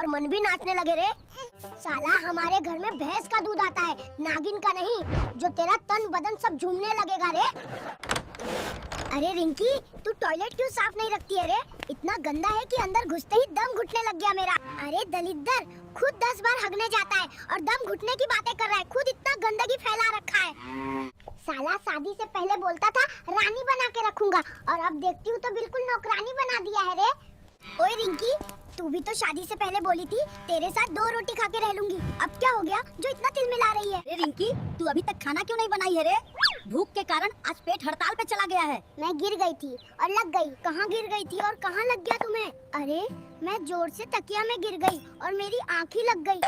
और मन भी नाचने लगे रे। साला हमारे घर में भैंस का दूध आता है, नागिन का नहीं, जो तेरा तन बदन सब झूमने लगेगा रे। अरे रिंकी, तू टॉयलेट क्यों साफ नहीं रखती है रे? इतना गंदा है कि अंदर घुसते ही दम घुटने लग गया मेरा। अरे दलिद्दर, खुद 10 बार हगने जाता है और दम घुटने की बातें कर रहा है। खुद इतना गंदगी फैला रखा है। साला शादी से पहले बोलता था रानी बना के रखूंगा, और अब देखती हूँ तो बिल्कुल नौकरानी बना दिया है रे। ओए रिंकी, तू भी तो शादी से पहले बोली थी तेरे साथ 2 रोटी खा के रह लूंगी। अब क्या हो गया जो इतना तिल मिला रही है? अरे रिंकी, तू अभी तक खाना क्यों नहीं बनाई है रे? भूख के कारण आज पेट हड़ताल पे चला गया है। मैं गिर गई थी और लग गई। कहाँ गिर गई थी और कहाँ लग गया तुम्हें? अरे मैं जोर से तकिया में गिर गई और मेरी आँख ही लग गई।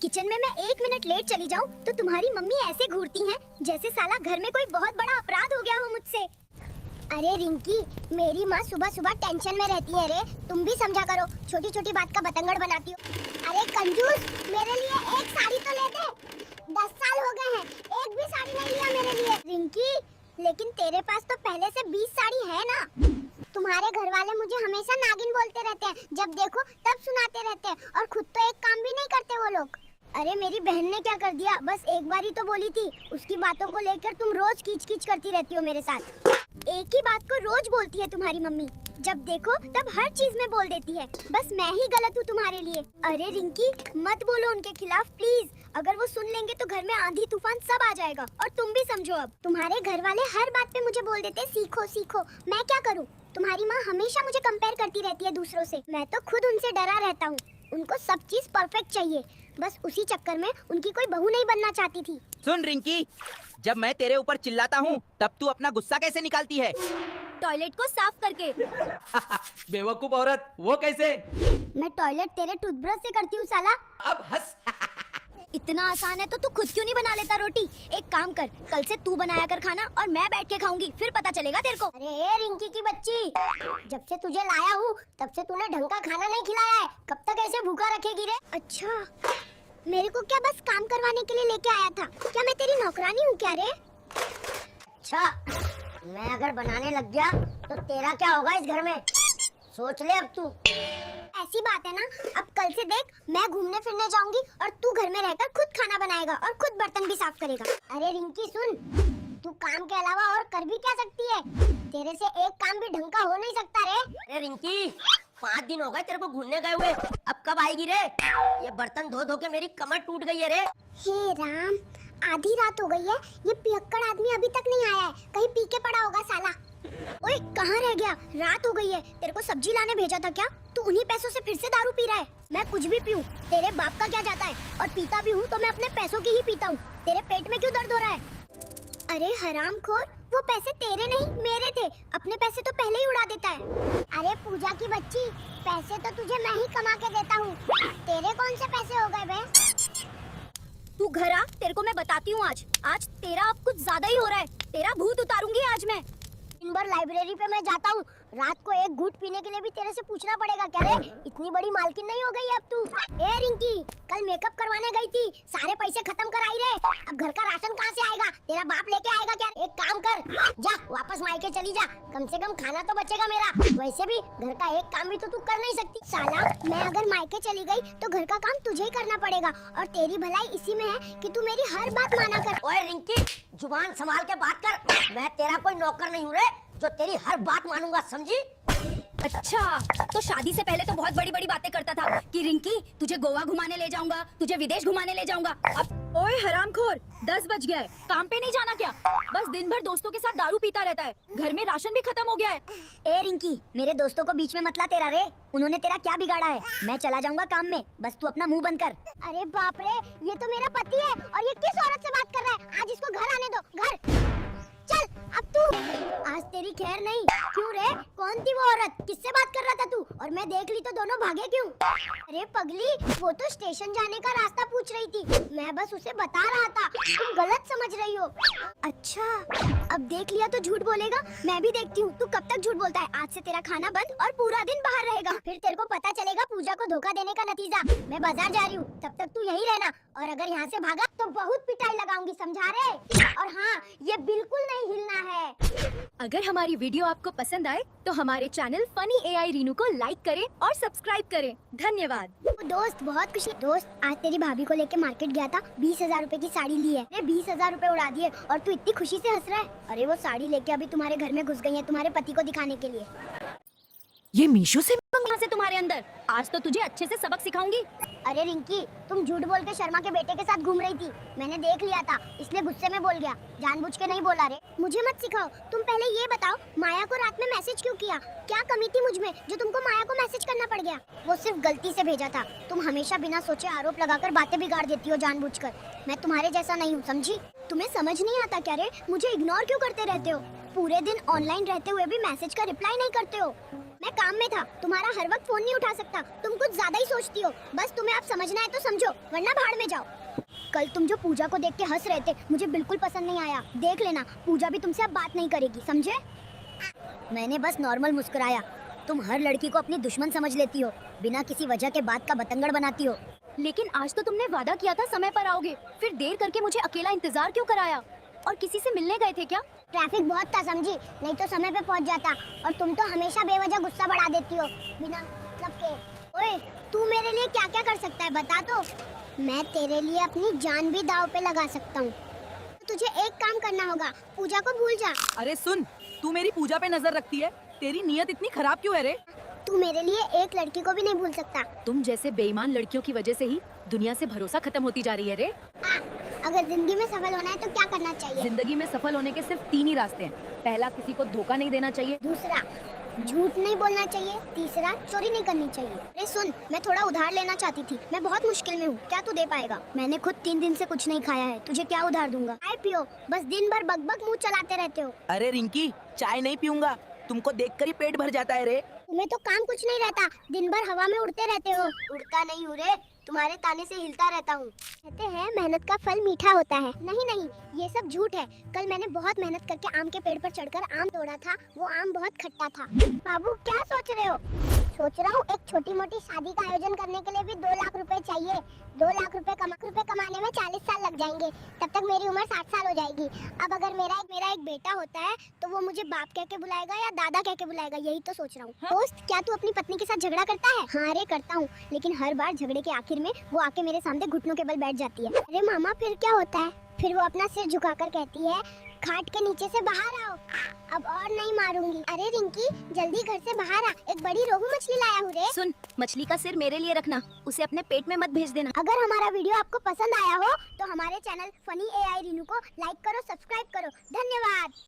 किचन में मैं 1 मिनट लेट चली जाऊँ तो तुम्हारी मम्मी ऐसे घूरती हैं जैसे साला घर में कोई बहुत बड़ा अपराध हो गया हो मुझसे। अरे रिंकी, मेरी माँ सुबह सुबह टेंशन में रहती है रे, तुम भी समझा करो। छोटी छोटी बात का बतंगड़ बनाती हो। अरे कंजूस, मेरे लिए एक साड़ी तो ले दे। 10 साल हो गए हैं, एक भी साड़ी नहीं लिया मेरे लिए। रिंकी, लेकिन तेरे पास तो पहले से 20 साड़ी है ना। तुम्हारे घर वाले मुझे हमेशा नागिन बोलते रहते हैं, जब देखो तब सुनाते रहते हैं, और खुद तो एक काम भी नहीं करते वो लोग। अरे मेरी बहन ने क्या कर दिया? बस एक बार ही तो बोली थी। उसकी बातों को लेकर तुम रोज कीच कीच करती रहती हो मेरे साथ। एक ही बात को रोज बोलती है तुम्हारी मम्मी, जब देखो तब हर चीज में बोल देती है। बस मैं ही गलत हूँ तुम्हारे लिए। अरे रिंकी, मत बोलो उनके खिलाफ प्लीज। अगर वो सुन लेंगे तो घर में आंधी तूफान सब आ जाएगा। और तुम भी समझो, अब तुम्हारे घर वाले हर बात पे मुझे बोल देते सीखो सीखो। मैं क्या करूँ? तुम्हारी माँ हमेशा मुझे कंपेयर करती रहती है दूसरों से। मैं तो खुद उनसे डरा रहता हूँ। उनको सब चीज परफेक्ट चाहिए, बस उसी चक्कर में उनकी कोई बहू नहीं बनना चाहती थी। सुन रिंकी, जब मैं तेरे ऊपर चिल्लाता हूँ तब तू अपना गुस्सा कैसे निकालती है? टॉयलेट को साफ करके। बेवकूफ औरत, वो कैसे? मैं टॉयलेट तेरे टूथब्रश से करती हूँ साला। अब हंस। इतना आसान है तो तू खुद क्यों नहीं बना लेता रोटी? एक काम कर, कल से तू बनाया कर खाना और मैं बैठ के खाऊंगी, फिर पता चलेगा तेरे को। अरे रिंकी की बच्ची, जब से तुझे लाया हूँ तब से तूने ढंग का खाना नहीं खिलाया है। कब तक ऐसे भूखा रखेगी रे? अच्छा, मेरे को क्या बस काम करवाने के लिए लेके आया था? क्या मैं तेरी नौकरानी हूँ क्या रे? अच्छा, मैं अगर बनाने लग गया तो तेरा क्या होगा इस घर में? सोच ले अब तू। ऐसी बात है ना, अब कल से देख, मैं घूमने फिरने जाऊंगी और तू घर में रहकर खुद खाना बनाएगा और खुद बर्तन भी साफ करेगा। अरे रिंकी सुन, तू काम के अलावा और कर भी क्या सकती है? तेरे से एक काम भी ढंग का हो नहीं सकता रे। अरे रिंकी, 5 दिन हो गए तेरे को घूमने गए हुए, अब कब आएगी रे? ये बर्तन धो धो के मेरी कमर टूट गई है रे। हे राम, आधी रात हो गई है, ये पियक्कड़ आदमी अभी तक नहीं आया है। कहीं पी के पड़ा होगा साला। ओए कहाँ रह गया? रात हो गई है, तेरे को सब्जी लाने भेजा था क्या? तू उन्हीं पैसों से फिर से दारू पी रहा है। मैं कुछ भी पीऊं, तेरे बाप का क्या जाता है? और पीता भी हूँ तो मैं अपने पैसों की ही पीता हूँ। तेरे पेट में क्यों दर्द हो रहा है? अरे हरामखोर, वो पैसे तेरे नहीं मेरे थे। अपने पैसे तो पहले ही उड़ा देता है। अरे पूजा की बच्ची, पैसे तो तुझे मैं ही कमा के देता हूँ। तेरे कौन से पैसे हो गए बे? तू घर आ, तेरे को मैं बताती हूँ। आज तेरा अब कुछ ज्यादा ही हो रहा है। तेरा भूत उतारूंगी आज मैं। दिन भर लाइब्रेरी पे मैं जाता हूँ, रात को एक घूंट पीने के लिए भी तेरे से पूछना पड़ेगा क्या रे? इतनी बड़ी मालकिन नहीं हो गई अब तू? ए रिंकी, कल मेकअप करवाने गई थी, सारे पैसे खत्म कर आई रे। अब घर का राशन कहाँ से आएगा? तेरा बाप लेके आएगा क्या? एक काम कर, जा वापस मायके चली जा, कम से कम खाना तो बचेगा मेरा। वैसे भी घर का एक काम भी तो तू कर नहीं सकती। साला, मैं अगर मायके चली गई तो घर का काम तुझे ही करना पड़ेगा, और तेरी भलाई इसी में है कि तू मेरी हर बात माना कर। ओए रिंकी, जुबान संभाल के बात कर। मैं तेरा कोई नौकर नहीं हूँ रे, जो तेरी हर बात मानूंगा, समझी? अच्छा, तो शादी से पहले तो बहुत बड़ी बड़ी बातें करता था कि रिंकी तुझे गोवा घुमाने ले जाऊंगा, तुझे विदेश घुमाने ले जाऊंगा। अब ओए हरामखोर, 10 बज गया है, काम पे नहीं जाना क्या? बस दिन भर दोस्तों के साथ दारू पीता रहता है, घर में राशन भी खत्म हो गया है। ए रिंकी, मेरे दोस्तों को बीच में मत ला तेरा रे, उन्होंने तेरा क्या बिगाड़ा है? मैं चला जाऊंगा काम में, बस तू अपना मुंह बंद कर। अरे बाप रे, ये तो मेरा पति है और ये किस औरत से बात कर रहा है? आज इसको घर आने दो, घर चल। अब तू, आज तेरी खैर नहीं। क्यों रे, कौन थी वो औरत? किससे बात कर रहा था तू? और मैं देख ली तो दोनों भागे क्यों? अरे पगली, वो तो स्टेशन जाने का रास्ता पूछ रही थी, मैं बस उसे बता रहा था। तुम गलत समझ रही हो। अच्छा, अब देख लिया तो झूठ बोलेगा? मैं भी देखती हूँ तू कब तक झूठ बोलता है। आज से तेरा खाना बंद और पूरा दिन बाहर रहेगा, फिर तेरे को पता चलेगा पूजा को धोखा देने का नतीजा। मैं बाजार जा रही हूँ, तब तक तू यहीं रहना, और अगर यहाँ से भागा तो बहुत पिटाई लगाऊंगी, समझा रे? और हाँ, ये बिल्कुल नहीं नहीं हिलना है। अगर हमारी वीडियो आपको पसंद आए तो हमारे चैनल फनी एआई रीनू को लाइक करें और सब्सक्राइब करें। धन्यवाद। दोस्त बहुत खुशी। दोस्त आज तेरी भाभी को लेके मार्केट गया था, 20,000 रुपए की साड़ी ली है। 20,000 रुपए उड़ा दिए और तू इतनी खुशी से हंस रहा है। अरे वो साड़ी लेके अभी तुम्हारे घर में घुस गई है तुम्हारे पति को दिखाने के लिए। ये मीशो से मंगवा से तुम्हारे अंदर। आज तो तुझे अच्छे से सबक सिखाऊंगी। अरे रिंकी, तुम झूठ बोल के शर्मा के बेटे के साथ घूम रही थी। मैंने देख लिया था, इसलिए गुस्से में बोल गया। जानबूझ के नहीं बोला रे। मुझे मत सिखाओ। तुम पहले ये बताओ, माया को रात में मैसेज क्यों किया? क्या कमी थी मुझ में जो तुमको माया को मैसेज करना पड़ गया? वो सिर्फ गलती से भेजा था। तुम हमेशा बिना सोचे आरोप लगाकर बातें बिगाड़ देती हो जानबूझकर। मैं तुम्हारे जैसा नहीं हूँ, समझी? तुम्हें समझ नहीं आता क्या रे? मुझे इग्नोर क्यों करते रहते हो? पूरे दिन ऑनलाइन रहते हुए भी मैसेज का रिप्लाई नहीं करते हो। मैं काम में था, तुम्हारा हर वक्त फोन नहीं उठा सकता। तुम कुछ ज्यादा ही सोचती हो। बस तुम्हें अब समझना है तो समझो, वरना भाड़ में जाओ। कल तुम जो पूजा को देख के हंस रहे थे, मुझे बिल्कुल पसंद नहीं आया। देख लेना, पूजा भी तुमसे अब बात नहीं करेगी, समझे? मैंने बस नॉर्मल मुस्कुराया। तुम हर लड़की को अपनी दुश्मन समझ लेती हो, बिना किसी वजह के बात का बतंगड़ बनाती हो। लेकिन आज तो तुमने वादा किया था समय पर आओगे, फिर देर करके मुझे अकेला इंतजार क्यों कराया? और किसी से मिलने गए थे क्या? ट्रैफिक बहुत था समझी, नहीं तो समय पे पहुंच जाता। और तुम तो हमेशा बेवजह गुस्सा बढ़ा देती हो बिना मतलब के। ओए, तू मेरे लिए क्या क्या कर सकता है बता तो। मैं तेरे लिए अपनी जान भी दांव पे लगा सकता हूँ। तो तुझे एक काम करना होगा, पूजा को भूल जा। अरे सुन, तू मेरी पूजा पे नजर रखती है। तेरी नीयत इतनी खराब क्यों है रे? तू मेरे लिए एक लड़की को भी नहीं भूल सकता। तुम जैसे बेईमान लड़कियों की वजह से ही दुनिया से भरोसा खत्म होती जा रही है रे। अगर जिंदगी में सफल होना है तो क्या करना चाहिए? जिंदगी में सफल होने के सिर्फ 3 ही रास्ते हैं। पहला, किसी को धोखा नहीं देना चाहिए। दूसरा, झूठ नहीं बोलना चाहिए। तीसरा, चोरी नहीं करनी चाहिए। अरे सुन, मैं थोड़ा उधार लेना चाहती थी। मैं बहुत मुश्किल में हूँ, क्या तू दे पाएगा? मैंने खुद 3 दिन से कुछ नहीं खाया है, तुझे क्या उधार दूंगा? चाय पियो, बस दिन भर बकबक मुंह चलाते रहते हो। अरे रिंकी, चाय नहीं पीऊंगा। तुमको देखकर ही पेट भर जाता है रे। तुम्हें तो काम कुछ नहीं रहता, दिन भर हवा में उड़ते रहते हो। उड़ता नहीं हूँ रे, तुम्हारे ताने से हिलता रहता हूँ। कहते हैं मेहनत का फल मीठा होता है। नहीं नहीं, ये सब झूठ है। कल मैंने बहुत मेहनत करके आम के पेड़ पर चढ़कर आम तोड़ा था, वो आम बहुत खट्टा था। बाबू क्या सोच रहे हो? सोच रहा हूँ एक छोटी मोटी शादी का आयोजन करने के लिए भी 2 लाख रुपए चाहिए। 2 लाख रुपए कमाने में 40 साल लग जाएंगे। तब तक मेरी उम्र 60 साल हो जाएगी। अब अगर मेरा एक बेटा होता है तो वो मुझे बाप कह के बुलाएगा या दादा कह के बुलाएगा, यही तो सोच रहा हूँ। दोस्त, क्या तू अपनी पत्नी के साथ झगड़ा करता है? हाँ रे, करता हूँ, लेकिन हर बार झगड़े के आखिर में वो आके मेरे सामने घुटनों के बल बैठ जाती है। अरे मामा, फिर क्या होता है? फिर वो अपना सिर झुकाकर कहती है, खाट के नीचे से बाहर आओ, अब और नहीं मारूंगी। अरे रिंकी, जल्दी घर से बाहर आ, एक बड़ी रोहू मछली लाया हूँ रे। सुन, मछली का सिर मेरे लिए रखना, उसे अपने पेट में मत भेज देना। अगर हमारा वीडियो आपको पसंद आया हो तो हमारे चैनल फनी एआई रीनू को लाइक करो, सब्सक्राइब करो। धन्यवाद।